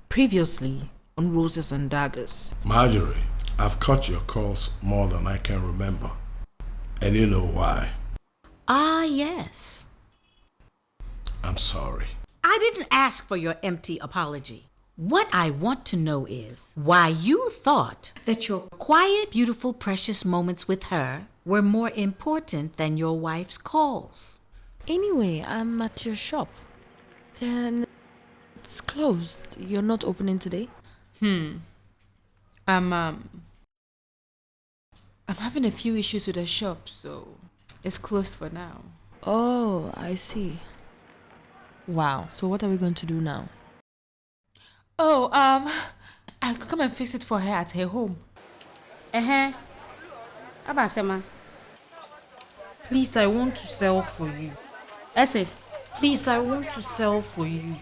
Previously on Roses and Daggers. Marjorie, I've cut your calls more than I can remember. And you know why? Ah, yes. I'm sorry. I didn't ask for your empty apology. What I want to know is why you thought that your quiet, beautiful, precious moments with her were more important than your wife's calls. Anyway, I'm at your shop. And it's closed. You're not opening today? I'm having a few issues with the shop, so it's closed for now. Oh, I see. Wow. So what are we going to do now? Oh, I could come and fix it for her at her home. Abasema. Please, I want to sell for you. Ese. Please, I want to sell for you.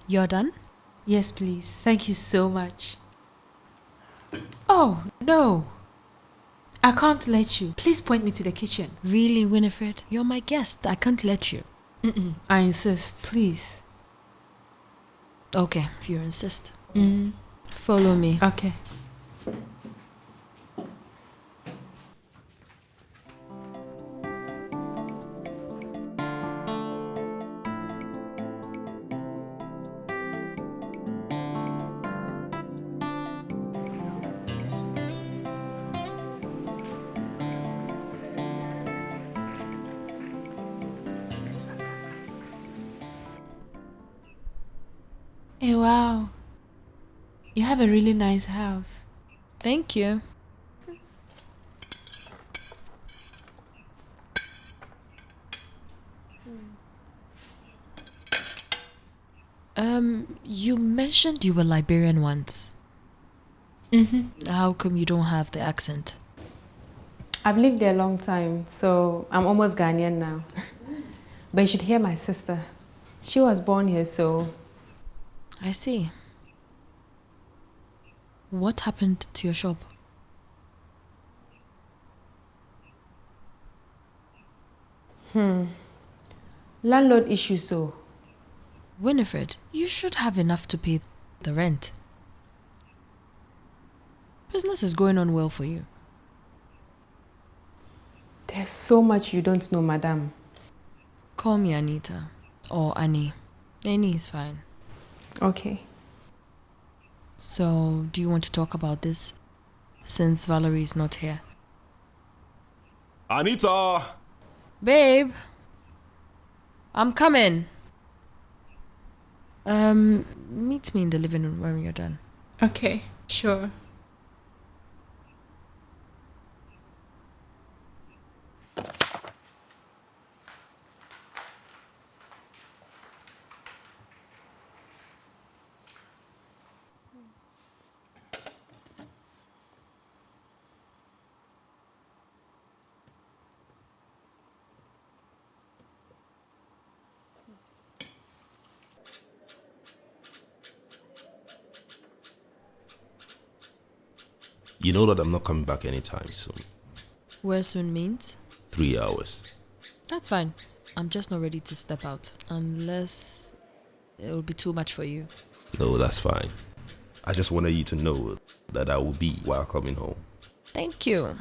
You're done? Yes, please. Thank you so much. Oh, no. I can't let you. Please point me to the kitchen. Really, Winnifred? You're my guest. I can't let you. I insist. Please. Okay, if you insist. Follow me. Okay. Hey, wow. You have a really nice house. Thank you. You mentioned you were Liberian once. How come you don't have the accent? I've lived there a long time, so I'm almost Ghanaian now. But you should hear my sister. She was born here, so... I see. What happened to your shop? Landlord issue, so... Winnifred, you should have enough to pay the rent. Business is going on well for you. There's so much you don't know, madam. Call me Anita or Annie. Annie is fine. Okay. So, do you want to talk about this since Valerie is not here? Anita! Babe! I'm coming. Meet me in the living room when you're done. Okay, sure. You know that I'm not coming back anytime soon. Where soon means? 3 hours. That's fine. I'm just not ready to step out. Unless it will be too much for you. No, that's fine. I just wanted you to know that I will be while coming home. Thank you.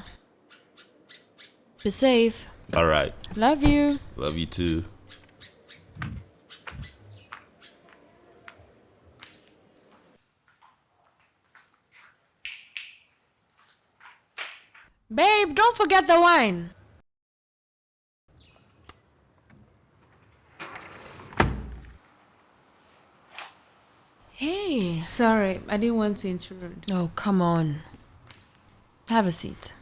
Be safe. All right. Love you. Love you too. Babe, don't forget the wine. Hey. Sorry, I didn't want to intrude. Oh, come on. Have a seat.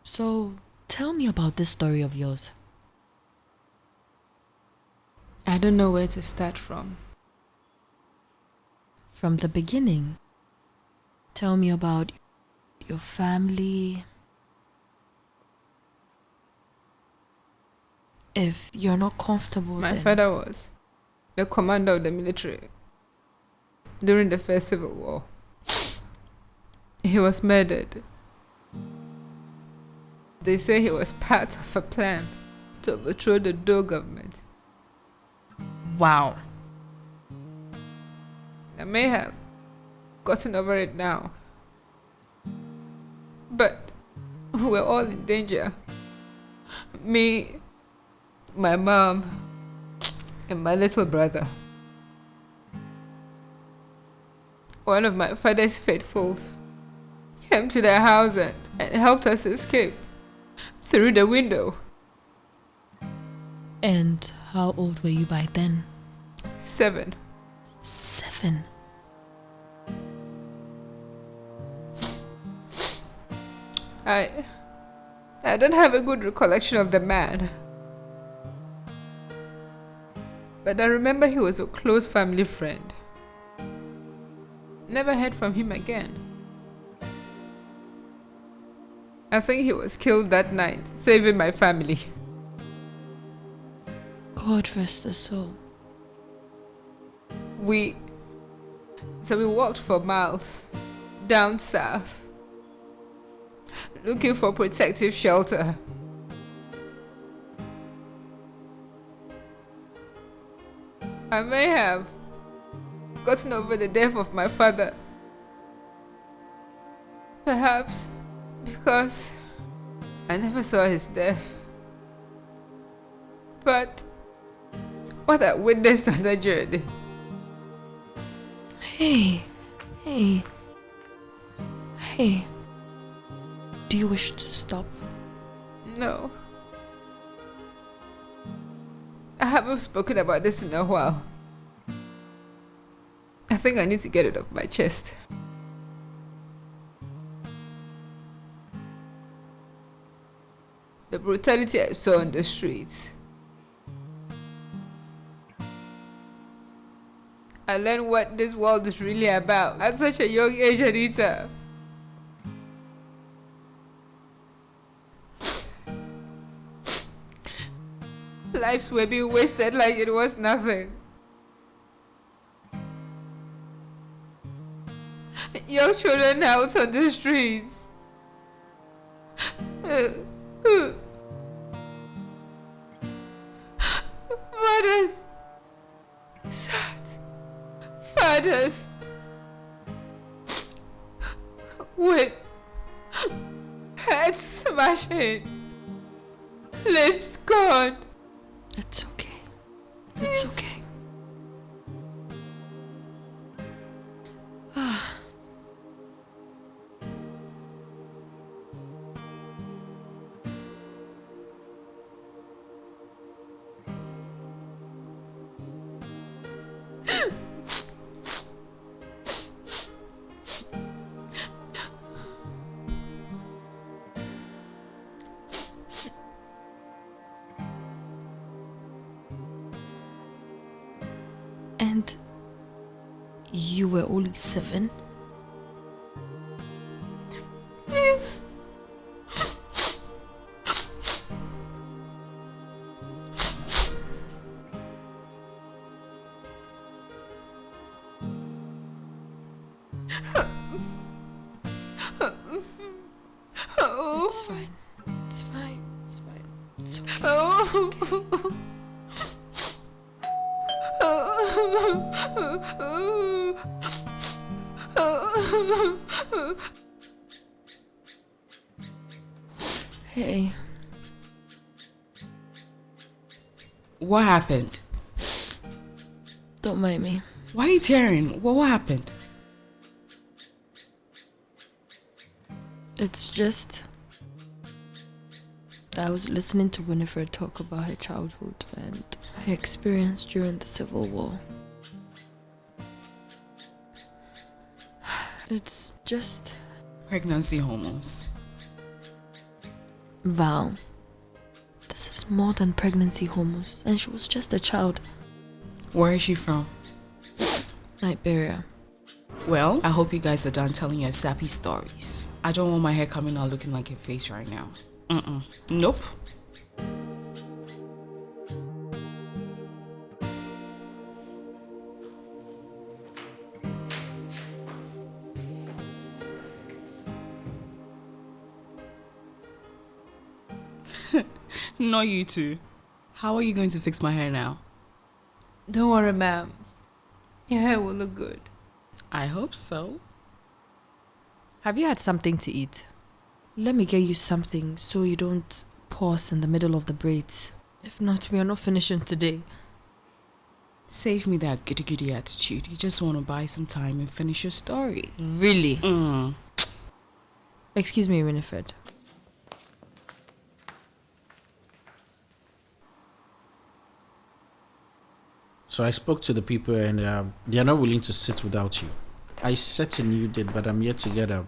So, tell me about this story of yours. I don't know where to start from. From the beginning. Tell me about your family. If you're not comfortable, My then... father was the commander of the military during the First Civil War. He was murdered. They say he was part of a plan to overthrow the Doe government. Wow. I may have gotten over it now, but we're all in danger. Me, my mom, and my little brother. One of my father's faithfuls came to their house and helped us escape through the window. And how old were you by then? 7. 7. I don't have a good recollection of the man. But I remember he was a close family friend. Never heard from him again. I think he was killed that night, saving my family. God rest his soul. We walked for miles down south, looking for protective shelter. I may have gotten over the death of my father. Perhaps because I never saw his death. But what I witnessed on that journey. Hey. Do you wish to stop? No. I haven't spoken about this in a while. I think I need to get it off my chest. The brutality I saw on the streets. I learned what this world is really about at such a young age, Anita. Lives were being wasted like it was nothing. Young children out on the streets. Fathers. Sad. Fathers. With heads smashing. Lips gone. It's okay. It's okay. And you were only 7? Yes. It's fine. It's fine. It's fine. It's okay. It's okay. Hey. What happened? Don't mind me. Why are you tearing? What happened? It's just... I was listening to Winnifred talk about her childhood and her experience during the Civil War. It's just... Pregnancy hormones. Val, this is more than pregnancy hormones, and she was just a child. Where is she from? Liberia. Well, I hope you guys are done telling your sappy stories. I don't want my hair coming out looking like your face right now. Nope. Not you two. How are you going to fix my hair now? Don't worry, ma'am. Your hair will look good. I hope so. Have you had something to eat? Let me get you something so you don't pause in the middle of the braids. If not, we are not finishing today. Save me that goody-goody attitude. You just want to buy some time and finish your story. Really? Excuse me, Winnifred. So I spoke to the people and they are not willing to sit without you. I certainly you did, but I'm yet to get a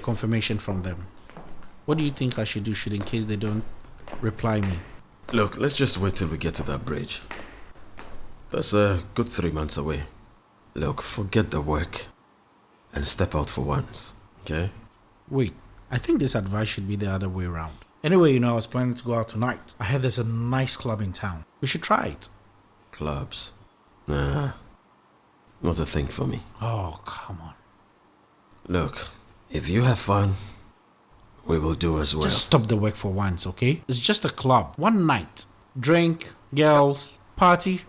confirmation from them. What do you think I should do in case they don't reply me? Look, let's just wait till we get to that bridge. That's a good 3 months away. Look, forget the work and step out for once, okay? Wait, I think this advice should be the other way around. Anyway, I was planning to go out tonight. I heard there's a nice club in town. We should try it. Clubs? Nah, not a thing for me. Oh, come on. Look, if you have fun, we will do as well. Just stop the work for once, okay? It's just a club. One night. Drink, girls, party.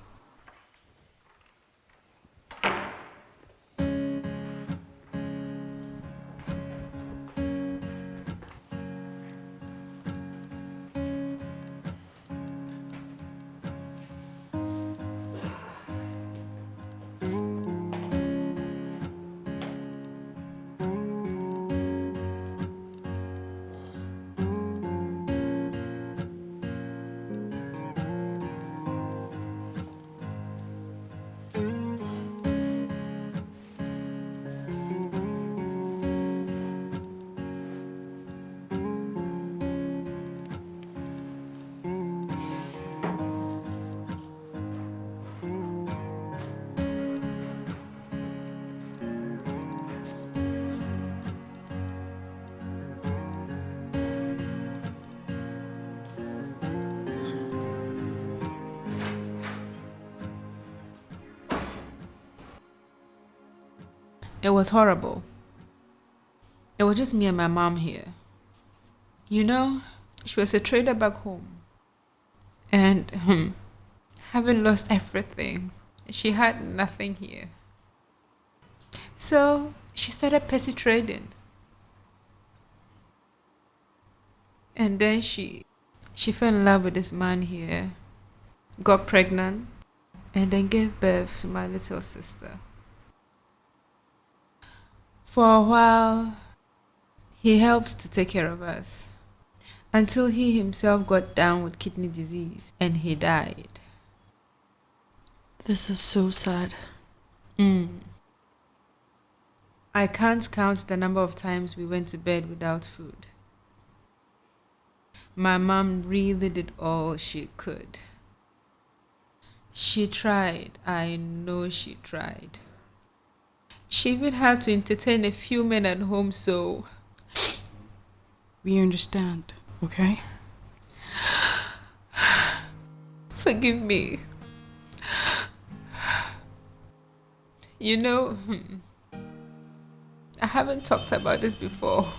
It was horrible. It was just me and my mom here. She was a trader back home. And having lost everything, she had nothing here. So she started petty trading. And then she fell in love with this man here, got pregnant, and then gave birth to my little sister. For a while, he helped to take care of us until he himself got down with kidney disease and he died. This is so sad. I can't count the number of times we went to bed without food. My mom really did all she could. She tried. I know she tried. She even had to entertain a few men at home, so... We understand, okay? Forgive me. I haven't talked about this before.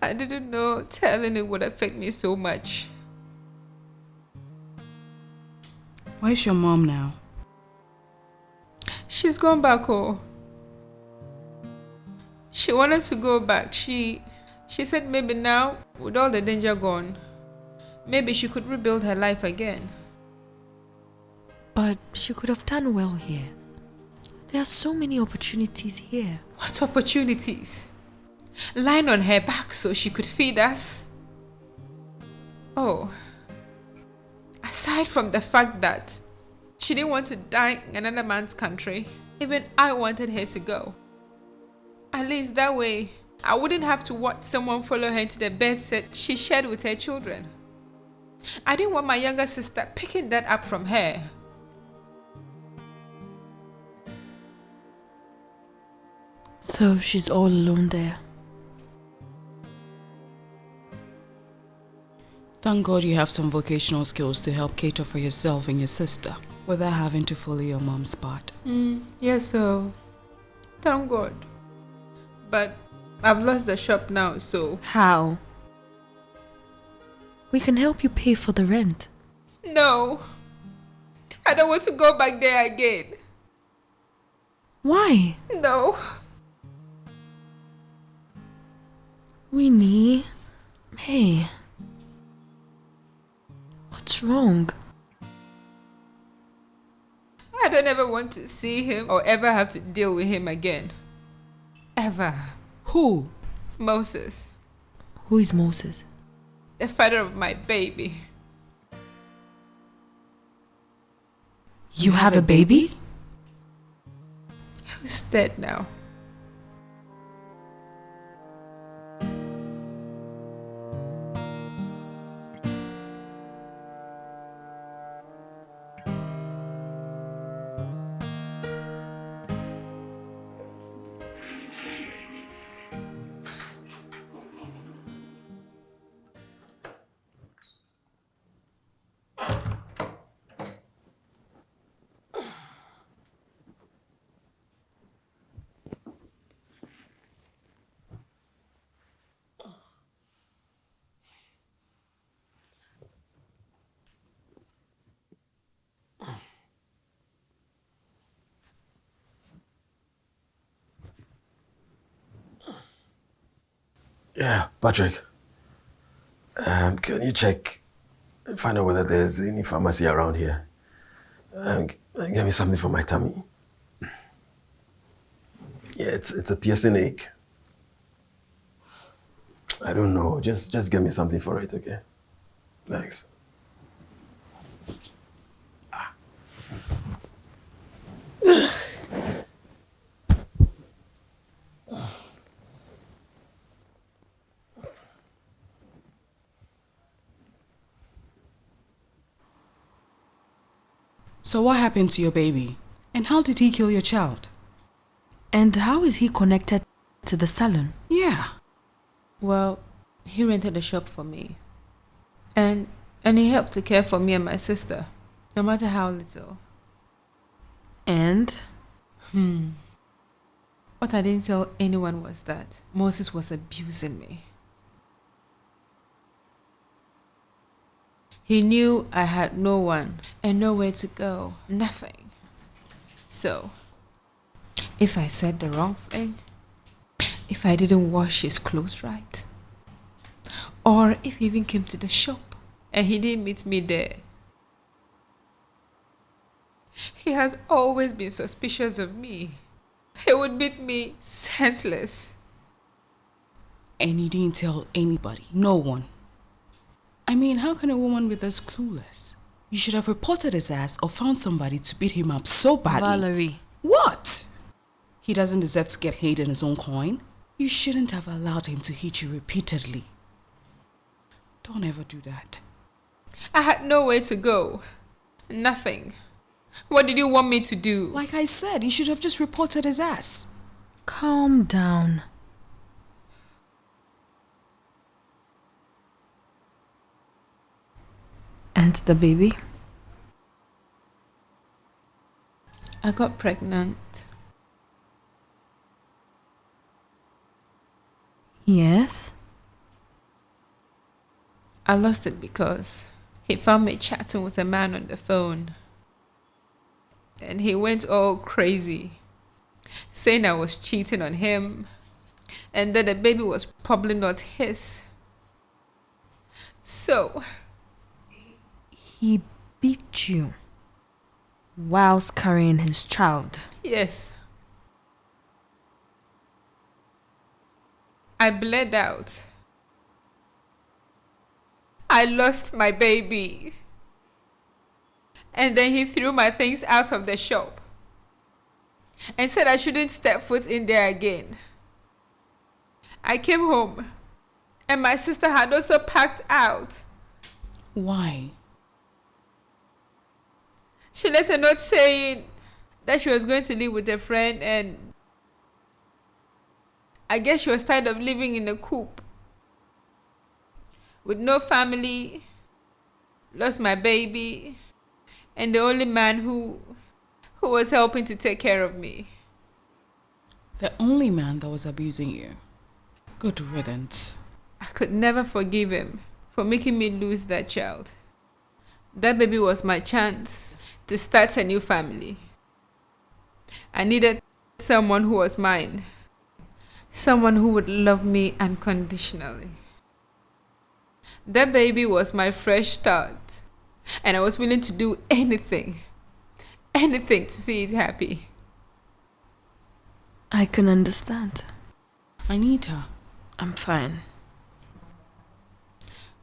I didn't know telling it would affect me so much. Where's your mom now? She's gone back home. She wanted to go back. She said maybe now, with all the danger gone, maybe she could rebuild her life again. But she could have done well here. There are so many opportunities here. What opportunities? Lying on her back so she could feed us? Oh, aside from the fact that she didn't want to die in another man's country, even I wanted her to go. At least that way, I wouldn't have to watch someone follow her into the bed set she shared with her children. I didn't want my younger sister picking that up from her. So she's all alone there. Thank God you have some vocational skills to help cater for yourself and your sister without having to follow your mom's spot. Yes, so thank God. But I've lost the shop now, so... How? We can help you pay for the rent. No. I don't want to go back there again. Why? No. Winnie. Hey. What's wrong? I don't ever want to see him or ever have to deal with him again. Ever. Who? Moses. Who is Moses? The father of my baby. You have a baby? Who's dead now? Yeah, Patrick. Can you check and find out whether there's any pharmacy around here? Get me something for my tummy. Yeah, it's a piercing ache. I don't know. Just get me something for it, okay? Thanks. So what happened to your baby? And how did he kill your child? And how is he connected to the salon? Yeah. Well, he rented a shop for me. And he helped to care for me and my sister, no matter how little. And? What I didn't tell anyone was that Moses was abusing me. He knew I had no one and nowhere to go, nothing. So, if I said the wrong thing, if I didn't wash his clothes right, or if he even came to the shop and he didn't meet me there, he has always been suspicious of me. He would beat me senseless. And you didn't tell anybody? No one? I mean, how can a woman be this clueless? You should have reported his ass or found somebody to beat him up so badly. Valerie. What? He doesn't deserve to get paid in his own coin? You shouldn't have allowed him to hit you repeatedly. Don't ever do that. I had nowhere to go. Nothing. What did you want me to do? Like I said, you should have just reported his ass. Calm down. And the baby? I got pregnant. Yes? I lost it because he found me chatting with a man on the phone. And he went all crazy, saying I was cheating on him and that the baby was probably not his. So, He beat you whilst carrying his child. yes. I bled out. I lost my baby. And then he threw my things out of the shop and said I shouldn't step foot in there again. I came home and my sister had also packed out. Why? She left a note saying that she was going to live with a friend, and I guess she was tired of living in a coop with no family, lost my baby, and the only man who was helping to take care of me. The only man that was abusing you. Good riddance. I could never forgive him for making me lose that child. That baby was my chance to start a new family. I needed someone who was mine. Someone who would love me unconditionally. That baby was my fresh start. And I was willing to do anything to see it happy. I can understand. Anita. I'm fine.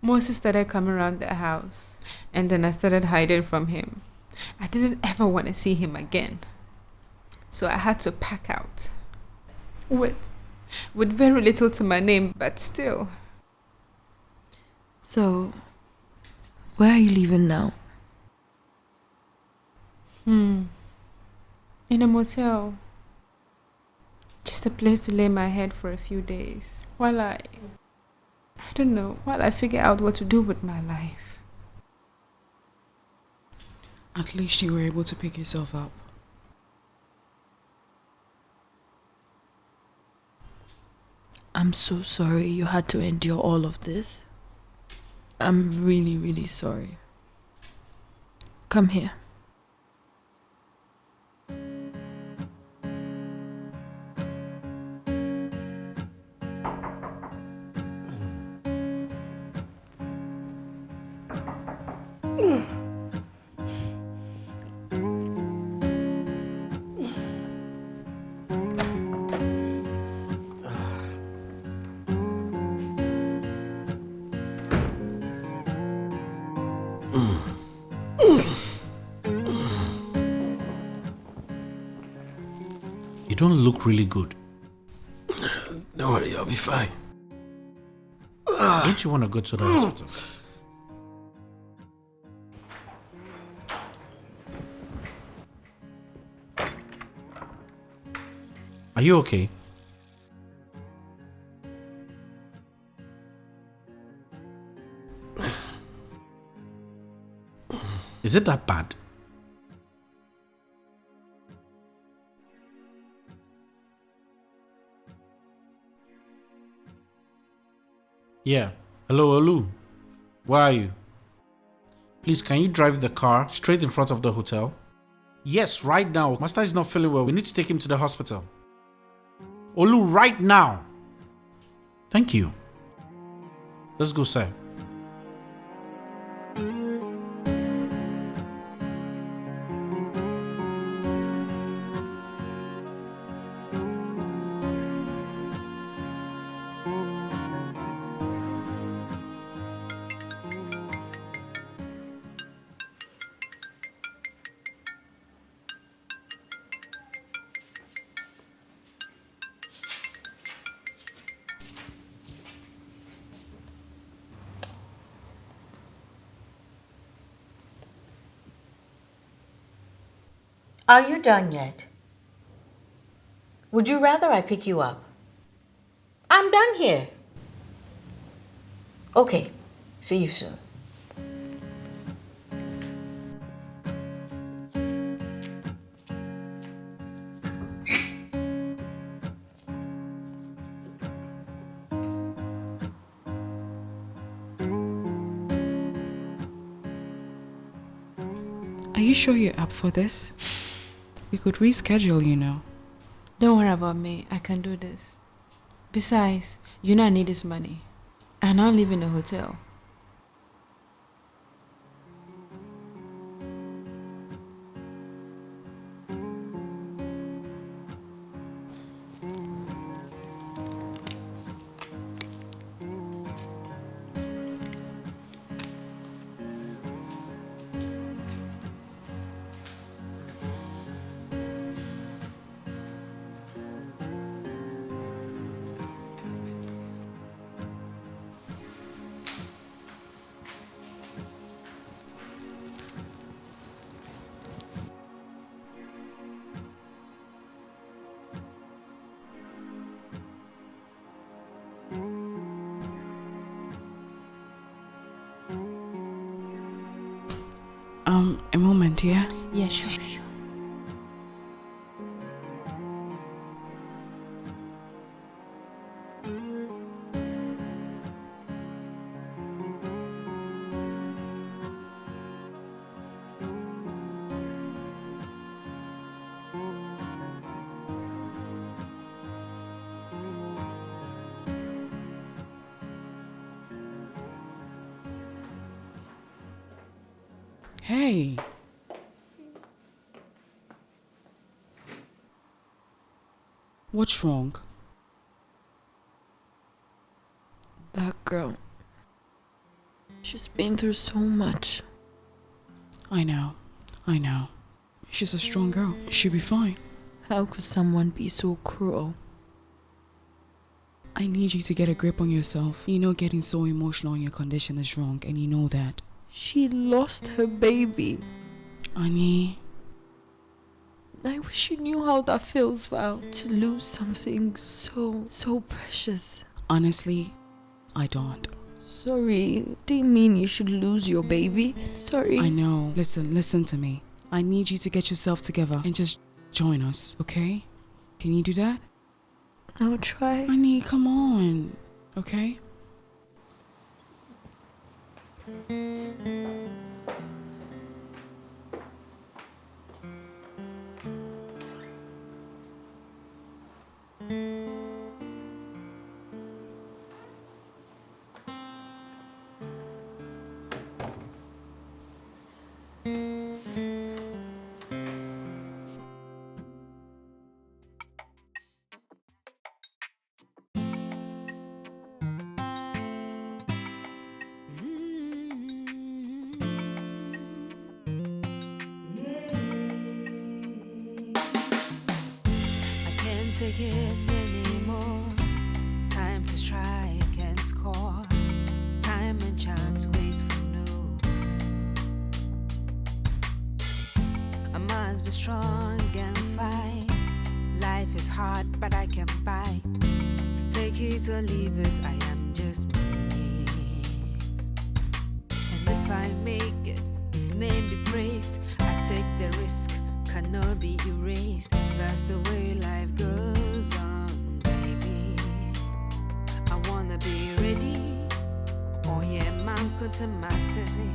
Moses started coming around the house, and then I started hiding from him. I didn't ever want to see him again. So I had to pack out. With very little to my name, but still. So, where are you leaving now? In a motel. Just a place to lay my head for a few days while I figure out what to do with my life. At least you were able to pick yourself up. I'm so sorry you had to endure all of this. I'm really, really sorry. Come here. You don't look really good. Don't worry, I'll be fine. Don't you want to go to the hospital? Are you okay? Is it that bad? Yeah. Hello, Olu. Where are you? Please, can you drive the car straight in front of the hotel? Yes, right now. Master is not feeling well. We need to take him to the hospital. Olu, right now. Thank you. Let's go, sir. Are you done yet? Would you rather I pick you up? I'm done here. Okay, see you soon. Are you sure you're up for this? We could reschedule, you know. Don't worry about me. I can do this. Besides, you know I need this money. And I'll live in a hotel. A moment, yeah? Yeah, sure. Hey. What's wrong? That girl. She's been through so much. I know. She's a strong girl. She'll be fine. How could someone be so cruel? I need you to get a grip on yourself. You know getting so emotional on your condition is wrong, and you know that. She lost her baby. Annie. I wish you knew how that feels, Val. To lose something so precious. Honestly, I don't. Sorry, didn't mean you should lose your baby. Sorry. I know. Listen to me. I need you to get yourself together and just join us, okay? Can you do that? I'll try. Annie, come on. Okay? Take it anymore. Time to strike and score. Time and chance waits for no one. I must be strong and fight. Life is hard, but I can bite. Take it or leave it, I am just me. And if I make it, His name be praised. I take the risk, cannot be erased. That's the way life goes on, baby. I wanna be ready. Oh yeah, man, come to my sissy.